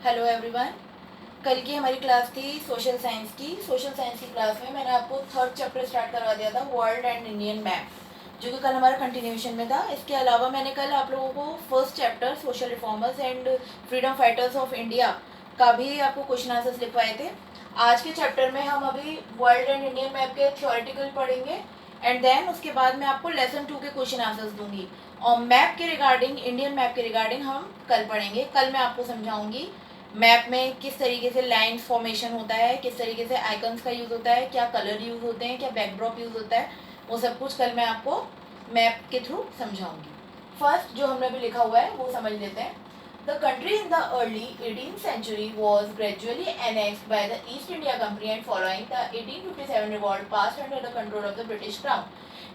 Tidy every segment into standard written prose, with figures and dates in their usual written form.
Hello everyone. कल की हमारी क्लास थी सोशल साइंस की। सोशल साइंस की क्लास में मैंने आपको थर्ड चैप्टर स्टार्ट करवा दिया था, वर्ल्ड एंड इंडियन मैप, जो कि कल हमारा कंटिन्यूशन में था। इसके अलावा मैंने कल आप लोगों को first chapter social reformers and freedom fighters of India का भी आपको क्वेश्चन आंसर्स लिखवाए थे। आज के चैप्टर में हम अभी वर्ल्ड एंड इंडियन मैप के थ्योरेटिकल पढ़ेंगे एंड देन उसके बाद मैं आपको लेसन 2 के क्वेश्चन आंसर्स दूंगी। और मैप के रिगार्डिंग, इंडियन मैप के रिगार्डिंग हम कल पढ़ेंगे। कल मैं आपको समझाऊंगी मैप में किस तरीके से लाइन फॉर्मेशन होता है, किस तरीके से आइकन्स का यूज़ होता है, क्या कलर यूज़ होते हैं, क्या बैकड्रॉप यूज़ होता है, वो सब कुछ कल मैं आपको मैप के थ्रू समझाऊंगी। फर्स्ट जो हमने अभी लिखा हुआ है वो समझ लेते हैं। The country in the early 18th century was gradually annexed by the East India Company and following the 1857 revolt passed under the control of the British Crown।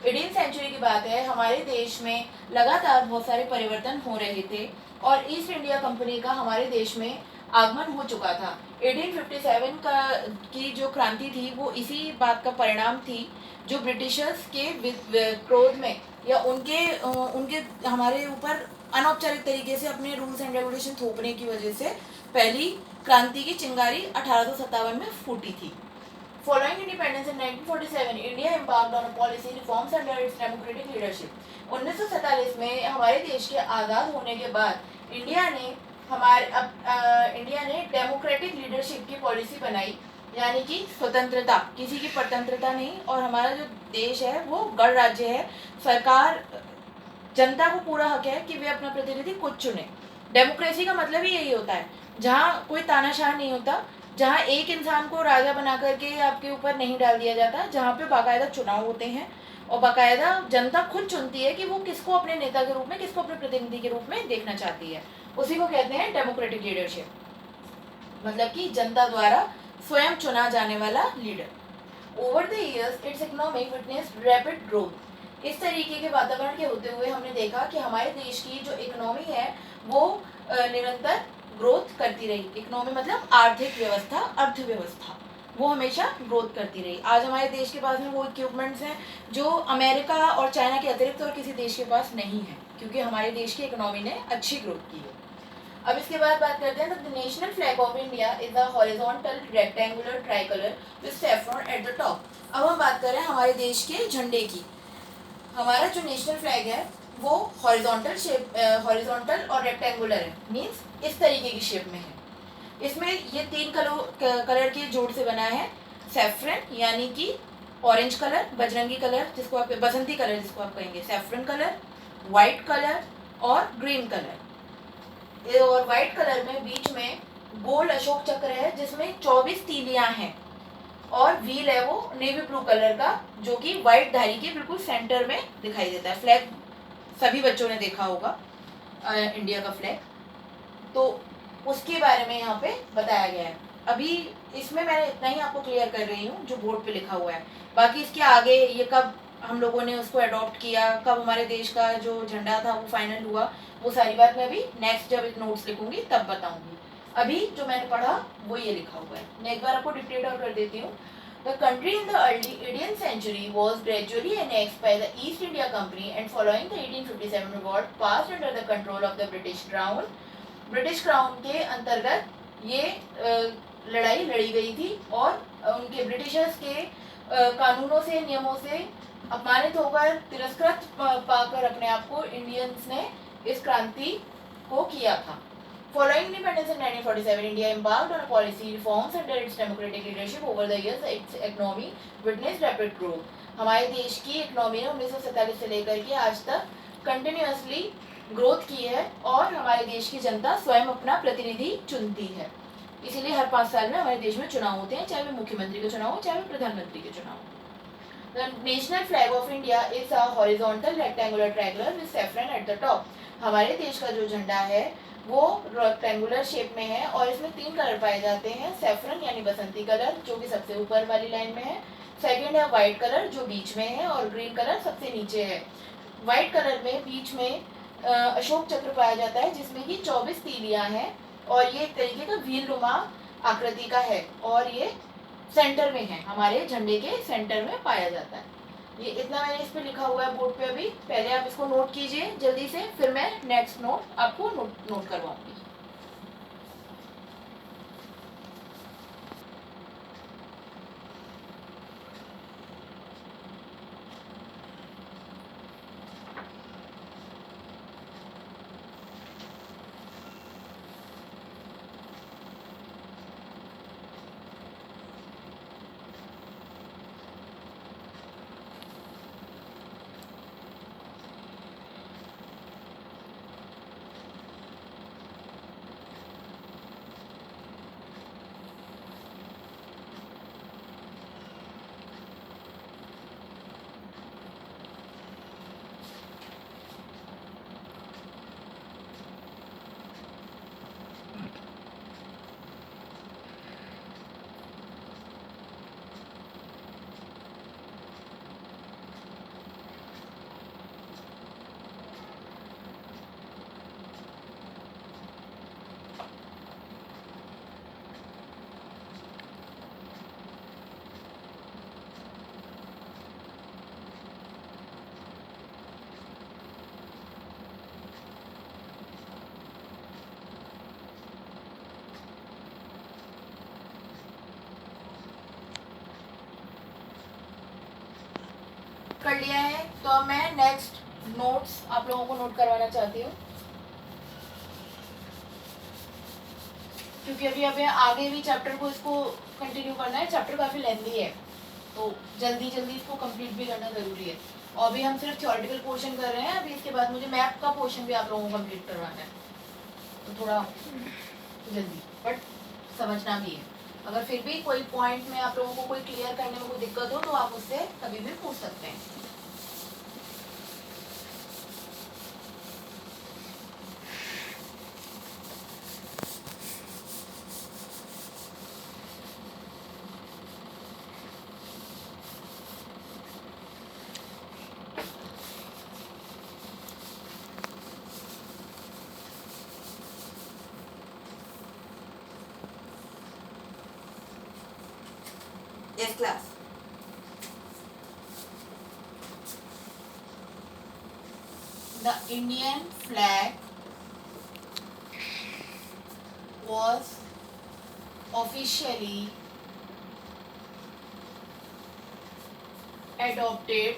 18th century की बात है, हमारे देश में लगातार बहुत सारे परिवर्तन हो रहे थे और ईस्ट इंडिया कंपनी का हमारे देश में आगमन हो चुका था। 1857 का की जो क्रांति थी वो इसी बात का परिणाम थी, जो ब्रिटिशर्स के क्रोध में या उनके हमारे ऊपर अनौपचारिक तरीके से अपने रूल्स एंड रेगुलेशन थोपने की वजह से पहली क्रांति की चिंगारी 1857 में फूटी थी। Following independence in 1947, India embarked on a policy reforms under its democratic leadership। 1947 में हमारे देश के आज़ाद होने के बाद इंडिया ने डेमोक्रेटिक लीडरशिप की पॉलिसी बनाई, यानी कि स्वतंत्रता, किसी की परतंत्रता नहीं। और हमारा जो देश है वो गणराज्य है। सरकार, जनता को पूरा हक है कि वे अपना प्रतिनिधि खुद चुने। डेमोक्रेसी का मतलब ही यही होता है, जहाँ कोई तानाशाह नहीं होता, जहाँ एक इंसान को राजा बना करके आपके ऊपर नहीं डाल दिया जाता, जहाँ पे बाकायदा चुनाव होते हैं और बाकायदा जनता खुद चुनती है कि वो किसको अपने नेता के रूप में, किसको अपने प्रतिनिधि के रूप में देखना चाहती है। उसी को कहते हैं डेमोक्रेटिक लीडरशिप, मतलब कि जनता द्वारा स्वयं चुना जाने वाला leader. Over the years it's economy witnessed rapid growth. इस तरीके के वातावरण के होते हुए हमने देखा कि हमारे देश की जो इकोनॉमी है वो निरंतर ग्रोथ करती रही। इकोनॉमी मतलब आर्थिक व्यवस्था, अर्थव्यवस्था, वो हमेशा ग्रोथ करती रही। आज हमारे देश के पास में वो इक्विपमेंट्स हैं जो अमेरिका और चाइना के अतिरिक्त और किसी देश के पास नहीं है, क्योंकि हमारे देश की इकोनॉमी ने अच्छी ग्रोथ की है। अब इसके बाद बात करते हैं, the national flag of India is a horizontal rectangular tricolour with saffron at the top. अब हम बात करें हमारे देश के झंडे की। हमारा जो नेशनल फ्लैग है वो हॉरिजॉन्टल और रेक्टेंगुलर है, मीन्स इस तरीके की शेप में है। इसमें ये 3 कलर के जोड़ से बना है। सैफ्रन यानी कि ऑरेंज कलर, बजरंगी कलर जिसको आप, बसंती कलर जिसको आप कहेंगे, सैफ्रन कलर, वाइट कलर और ग्रीन कलर। और वाइट कलर में बीच में गोल अशोक चक्र है जिसमें 24 तीलियां हैं और व्हील है वो नेवी ब्लू कलर का, जो कि व्हाइट धारी के बिल्कुल सेंटर में दिखाई देता है। फ्लैग सभी बच्चों ने देखा होगा, इंडिया का फ्लैग, तो उसके बारे में यहाँ पे बताया गया है। अभी इसमें मैं इतना ही आपको क्लियर कर रही हूँ जो बोर्ड पे लिखा हुआ है। बाकी इसके आगे ये कब हम लोगों ने उसको अडॉप्ट किया, कब हमारे देश का जो झंडा था वो फाइनल हुआ, वो सारी बात मैं अभी नेक्स्ट जब नोट्स लिखूंगी तब बताऊंगी। अभी जो मैंने पढ़ा वो ये लिखा हुआ है, मैं एक बार आपको डिक्टेट और कर देती हूँ। The country in the early 18th century was gradually annexed by the East India Company and following the 1857 revolt passed under the control of the British Crown। British crown के अंतर्गत ये लड़ाई लड़ी गई थी और उनके ब्रिटिशर्स के कानूनों से, नियमों से अपमानित होकर, तिरस्कृत पाकर अपने आप को इंडियंस ने इस क्रांति को किया था। Following independence in 1947, India embarked on a policy reforms under its democratic leadership. Over the years, its economy witnessed rapid growth। हमारे देश की इकोनॉमी ने 1947 से लेकर के आज तक कंटिन्यूसली ग्रोथ की है और हमारे देश की जनता स्वयं अपना प्रतिनिधि चुनती है। इसीलिए हर 5 साल में हमारे देश में चुनाव होते हैं, चाहे वे मुख्यमंत्री के चुनाव हो, चाहे वे प्रधानमंत्री के चुनाव हो। The national flag of India is a horizontal rectangular triangular with saffron at the top। हमारे देश का जो झंडा है वो रेक्टेंगुलर शेप में है और इसमें 3 कलर पाए जाते हैं। सैफ्रन यानी बसंती कलर जो कि सबसे ऊपर वाली लाइन में है, सेकंड है वाइट कलर जो बीच में है और ग्रीन कलर सबसे नीचे है। वाइट कलर में बीच में अशोक चक्र पाया जाता है जिसमें कि 24 तीलियां हैं और ये एक तरीके का व्हील नुमा आकृति का है और ये सेंटर में है, हमारे झंडे के सेंटर में पाया जाता है। ये इतना मैंने इस पे लिखा हुआ है बोर्ड पे। अभी पहले आप इसको नोट कीजिए जल्दी से, फिर मैं नेक्स्ट नोट आपको नोट करवाऊंगी। कर लिया है, तो अब मैं नेक्स्ट नोट्स आप लोगों को नोट करवाना चाहती हूँ, क्योंकि अभी अभी आगे भी चैप्टर को इसको कंटिन्यू करना है। चैप्टर काफ़ी लेंथी है, तो जल्दी जल्दी इसको कंप्लीट भी करना ज़रूरी है। और अभी हम सिर्फ थ्योरेटिकल पोर्शन कर रहे हैं, अभी इसके बाद मुझे मैप का पोर्शन भी आप लोगों को कंप्लीट करवाना है, तो थोड़ा जल्दी बट समझना भी है। अगर फिर भी कोई पॉइंट में आप लोगों को कोई क्लियर करने में कोई दिक्कत हो तो आप उससे कभी भी पूछ सकते हैं। Yes, class. The Indian flag was officially adopted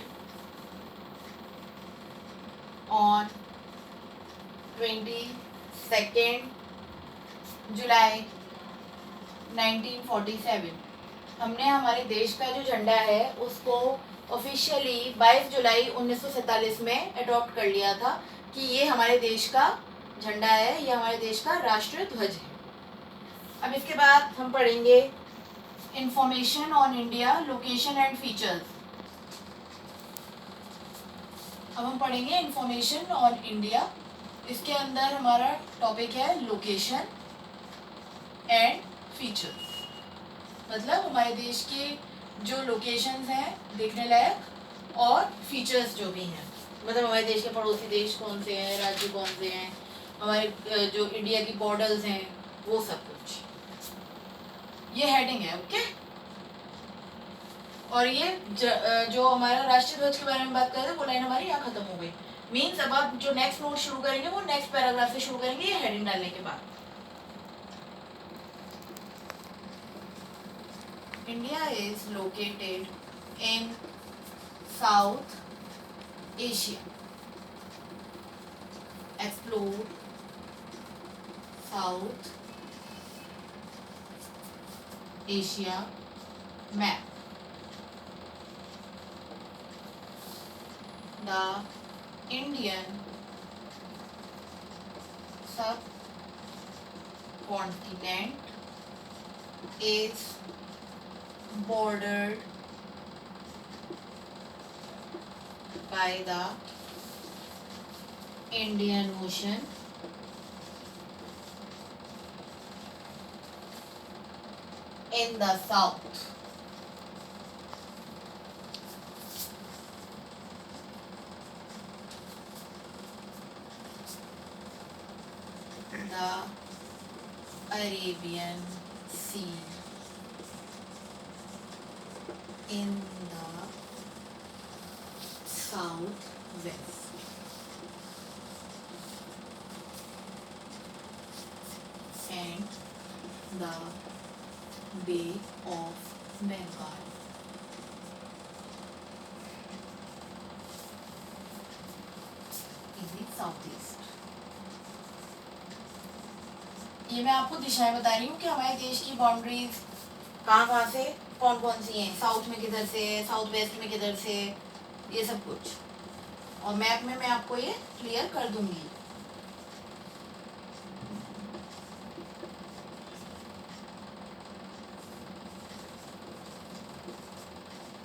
on 22nd जुलाई 1947। हमने हमारे देश का जो झंडा है उसको ऑफिशियली 22 जुलाई 1947 में अडॉप्ट कर लिया था कि ये हमारे देश का झंडा है, ये हमारे देश का राष्ट्रीय ध्वज है। अब इसके बाद हम पढ़ेंगे information on India, location and features. अब हम पढ़ेंगे इंफॉर्मेशन ऑन इंडिया। इसके अंदर हमारा टॉपिक है लोकेशन एंड फीचर्स, मतलब हमारे देश के जो लोकेशंस हैं देखने लायक और फीचर्स जो भी हैं, मतलब हमारे देश के पड़ोसी देश कौन से हैं, राज्य कौन से हैं, हमारे जो इंडिया की बॉर्डर्स हैं, वो सब कुछ। ये हेडिंग है, ओके। और ये जो हमारा राष्ट्रीय ध्वज के बारे में बात कर रहे थे वो लाइन हमारी यहाँ खत्म हो गई। मीन्स अब आप जो नेक्स्ट नोट शुरू करेंगे वो नेक्स्ट पैराग्राफ से शुरू करेंगे, ये हेडिंग डालने के बाद। India is located in South Asia. Explore South Asia map. The Indian subcontinent is bordered by the Indian Ocean, in the south. The Arabian Sea, in the southwest. And the Bay of Bengal in the southeast. ये मैं आपको दिशाएं बता रही हूँ कि हमारे देश की बाउंड्रीज कहाँ से कौन कौन सी हैं, साउथ में किधर से, साउथ वेस्ट में किधर से, ये सब कुछ। और मैप में मैं आपको ये क्लियर कर दूंगी।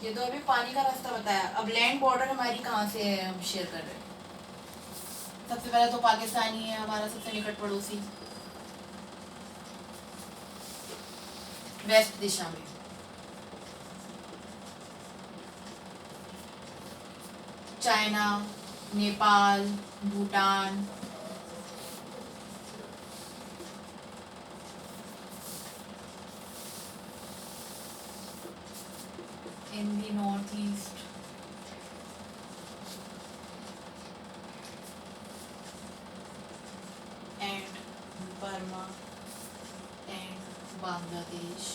ये तो अभी पानी का रास्ता बताया, अब लैंड बॉर्डर हमारी कहाँ से है हम शेयर कर रहे हैं। सबसे पहले तो पाकिस्तान ही है हमारा सबसे निकट पड़ोसी, वेस्ट दिशा में। China, Nepal, Bhutan, in the northeast, and Burma and Bangladesh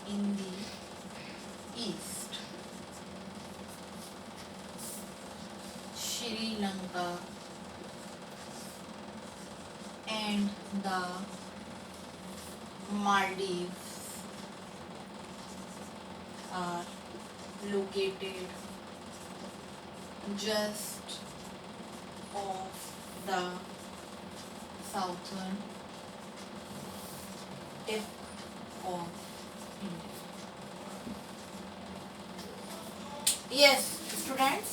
in the east, Sri Lanka and the Maldives are located just off the southern tip of India. Yes, students,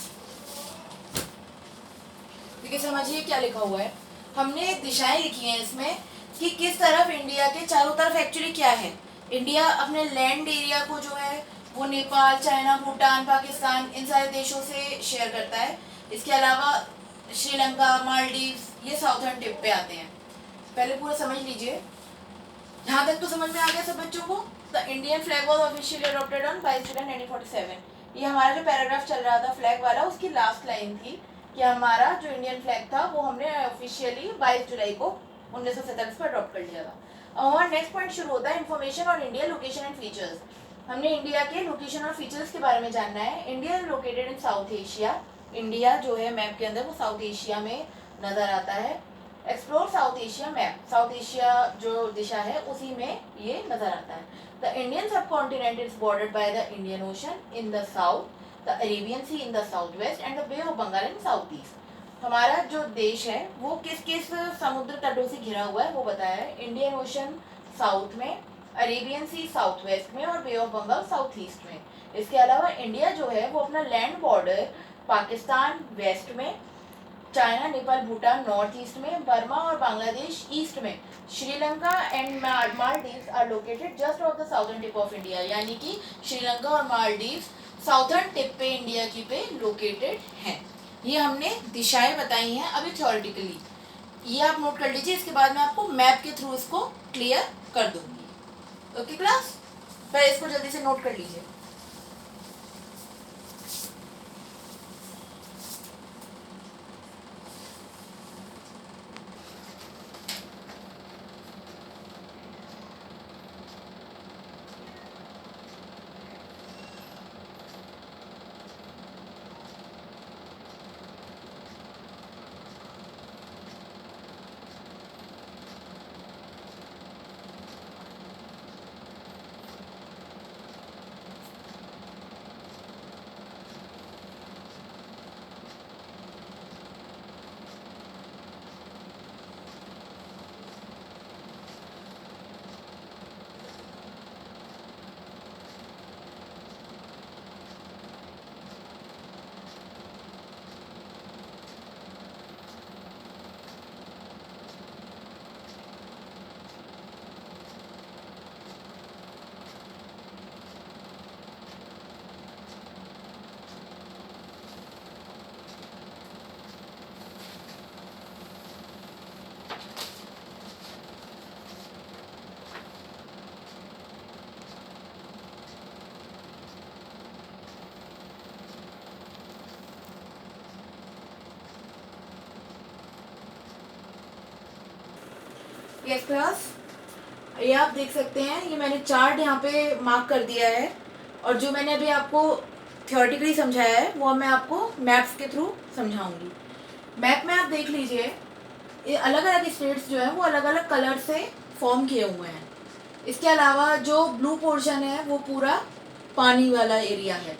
देखिए समझिए क्या लिखा हुआ है। हमने दिशाएं लिखी हैं इसमें कि किस तरफ इंडिया के चारों तरफ एक्चुअली क्या है। इंडिया अपने लैंड एरिया को जो है वो नेपाल, चाइना, भूटान, पाकिस्तान इन सारे देशों से शेयर करता है। इसके अलावा श्रीलंका, मालदीव्स ये साउथर्न टिप पे आते हैं। पहले पूरा समझ लीजिए, यहाँ तक तो समझ में आ गया सब बच्चों को। The Indian flag was officially adopted on 22 जुलाई 1947। ये हमारा जो पैराग्राफ चल रहा था फ्लैग वाला, उसकी लास्ट लाइन थी कि हमारा जो इंडियन फ्लैग था वो हमने ऑफिशियली 22 जुलाई को 1947 को अडॉप्ट कर लिया था। अब हमारा नेक्स्ट पॉइंट शुरू होता है information on India location and features. हमने इंडिया के लोकेशन और फीचर्स के बारे में जानना है। India is located in south Asia. India जो है मैप के अंदर वो साउथ एशिया में नजर आता है। Explore South Asia map, South Asia जो दिशा है उसी में ये नजर आता है। The Indian subcontinent is bordered by the Indian Ocean in the south, the Arabian Sea in the south west and the Bay of Bengal in south east. हमारा जो देश है वो किस किस समुद्र तटों से घिरा हुआ है वो बताया है। इंडियन ओशन साउथ में, अरेबियन सी साउथ वेस्ट में और Bay of Bengal south east में। इसके अलावा इंडिया जो है वो अपना लैंड बॉर्डर पाकिस्तान वेस्ट में, China, Nepal, Bhutan north east में, बर्मा और बांग्लादेश ईस्ट में, Sri Lanka and Maldives are located just off the southern tip of India. यानी कि श्रीलंका और मालदीव्स साउथर्न टिप पे इंडिया की पे लोकेटेड हैं। ये हमने दिशाएं बताई हैं अभी थ्योरेटिकली, ये आप नोट कर लीजिए। इसके बाद मैं आपको मैप के थ्रू इसको क्लियर कर दूंगी। ओके क्लास, पहले इसको जल्दी से नोट कर लीजिए। यस क्लास, ये आप देख सकते हैं, ये मैंने चार्ट यहाँ पे मार्क कर दिया है और जो मैंने अभी आपको थ्योरेटिकली समझाया है वो मैं आपको मैप्स के थ्रू समझाऊंगी। मैप में आप देख लीजिए, ये अलग अलग स्टेट्स जो हैं वो अलग अलग कलर से फॉर्म किए हुए हैं। इसके अलावा जो ब्लू पोर्शन है वो पूरा पानी वाला एरिया है,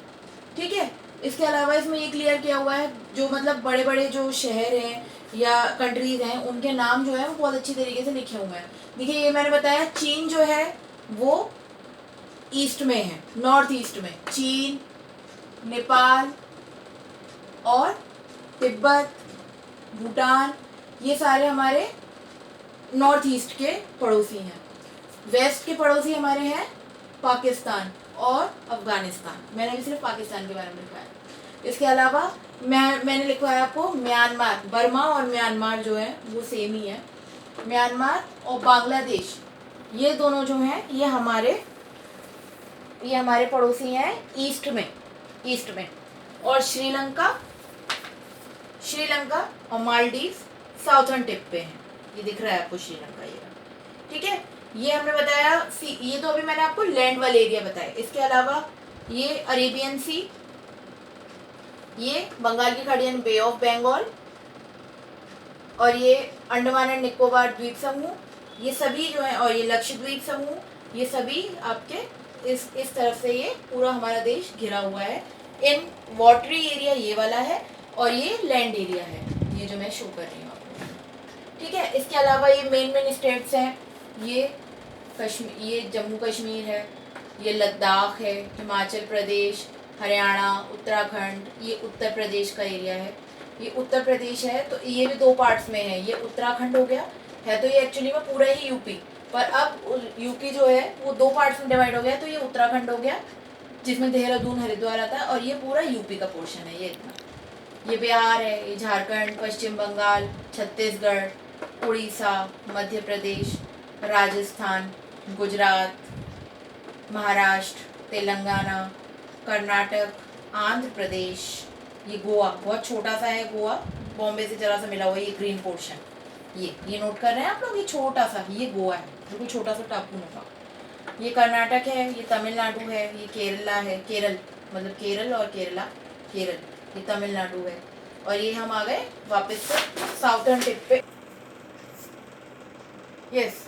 ठीक है। इसके अलावा इसमें ये क्लियर किया हुआ है जो मतलब बड़े बड़े जो शहर हैं या कंट्रीज हैं उनके नाम जो है वो बहुत अच्छी तरीके से लिखे हुए हैं। देखिए ये मैंने बताया, चीन जो है वो ईस्ट में है, नॉर्थ ईस्ट में चीन, नेपाल और तिब्बत, भूटान, ये सारे हमारे नॉर्थ ईस्ट के पड़ोसी हैं। वेस्ट के पड़ोसी हमारे हैं पाकिस्तान और अफगानिस्तान। मैंने भी सिर्फ पाकिस्तान के बारे में लिखा है। इसके अलावा मैंने लिखा है आपको म्यांमार, बर्मा और म्यांमार जो है वो सेम ही है। म्यांमार और बांग्लादेश ये दोनों जो हैं ये हमारे पड़ोसी हैं ईस्ट में। और श्रीलंका और मालदीव साउथर्न टिप पे हैं। ये दिख रहा है आपको श्रीलंका, ये ठीक है। ये हमने बताया, ये तो अभी मैंने आपको लैंड वाले एरिया बताया। इसके अलावा ये अरेबियन सी, ये बंगाल की खाड़ी यानी बे ऑफ बंगाल, और ये अंडमान एंड निकोबार द्वीप समूह, ये सभी जो है, और ये लक्षद्वीप समूह, ये सभी आपके इस तरफ से ये पूरा हमारा देश घिरा हुआ है। इन वाटरी एरिया ये वाला है और ये लैंड एरिया है, ये जो मैं शो कर रही हूँ आपको। ठीक है, इसके अलावा ये मेन स्टेट्स हैं, ये ये जम्मू कश्मीर है, ये लद्दाख है, हिमाचल प्रदेश, हरियाणा, उत्तराखंड, ये उत्तर प्रदेश का एरिया है, ये उत्तर प्रदेश है। तो ये भी दो पार्ट्स में है, ये उत्तराखंड हो गया है, तो ये एक्चुअली में पूरा ही यूपी, पर अब यूपी जो है वो दो पार्ट्स में डिवाइड हो गया, तो ये उत्तराखंड हो गया जिसमें देहरादून हरिद्वार आता है, और ये पूरा यूपी का पोर्शन है, ये इतना। ये बिहार है, ये झारखंड, पश्चिम बंगाल, छत्तीसगढ़, उड़ीसा, मध्य प्रदेश, राजस्थान, गुजरात, महाराष्ट्र, तेलंगाना, कर्नाटक, आंध्र प्रदेश, ये गोवा, बहुत छोटा सा है गोवा, बॉम्बे से जरा सा मिला हुआ है, ये ग्रीन पोर्शन, ये नोट कर रहे हैं आप लोग, ये छोटा सा, ये गोवा है, बिल्कुल छोटा सा टापू होगा। ये कर्नाटक है, ये तमिलनाडु है, ये केरला है, केरल मतलब केरल और केरला, केरल, ये तमिलनाडु है, और ये हम आ गए वापस से साउथर्न टिप पे। यस,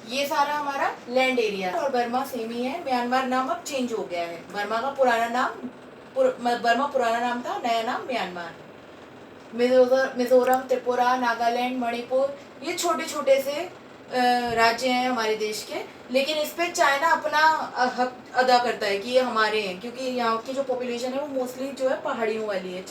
ये सारा हमारा लैंड एरिया है, और बर्मा सेम ही है, म्यांमार नाम अब चेंज हो गया है, बर्मा का पुराना नाम बर्मा पुराना नाम था, नया नाम म्यांमार। मिजोरम, त्रिपुरा, नागालैंड, मणिपुर, ये छोटे छोटे से राज्य हैं हमारे देश के, लेकिन इस पे चाइना अपना हक अदा करता है कि ये हमारे हैं, क्योंकि यहाँ की जो पॉपुलेशन है वो मोस्टली जो है पहाड़ियों वाली है।